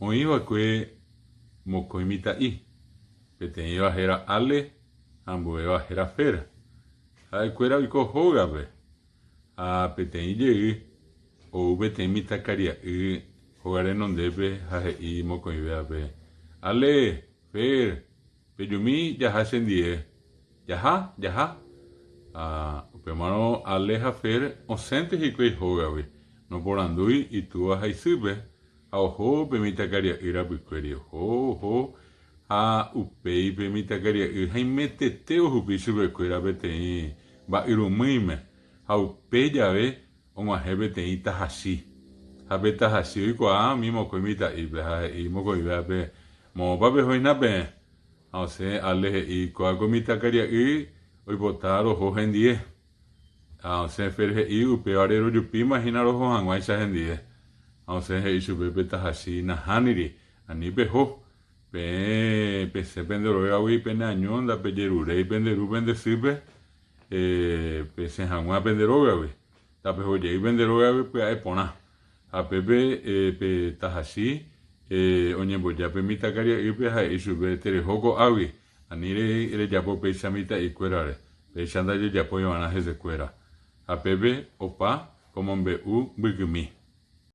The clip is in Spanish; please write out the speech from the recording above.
oĩva'ekue mokõi mitã'i peteĩ vahéra Ale ambue vahéra Fer ha'ekuéra oiko hógape ha peteĩ jey ou peteĩ mitãkaria'y hóga renondépe ha he'i mokõivéape Ale, Fer, pejumi jaha chendie. Jaha. Upémarõ Ale ha Fer osẽnte hikuái hógagui noporandúi itúva ha isýpe ha oho pe mitãkaria'y rapykuéri oho ha upéipe mitãkaria'y ha imetete ohupi chupekuéra peteĩ mba'yrumýime ha upe jave og̃uahẽ peteĩ tahachi ha pe tahachi oikuaámi mokõi mitã'ípe ha he'i mokõivéape moõpa pehóina peẽ ha osẽ Ale he'i ko'áko mitãkaria'y oipota roho hendie ha osẽ Fer he'i upévare rojupímahína roho hag̃uáicha hendie ha osẽ he'i chupe pe tahachi nahániri ani peho peẽ pese penderovégagui peneaño ndapejeruréi penderu pendesýpe pese hag̃ua penderógagui tapehojey penderógagui pya'e porã ha pépe pe tahachi oñemboja pe mitãkaria'ýpe ha he'i chupe tereho ko'águi ani rejapo péicha mitã'íkuérare péicha ndajejapo ivãrã hesekuéra ha pépe opa omombe'u mbykymi.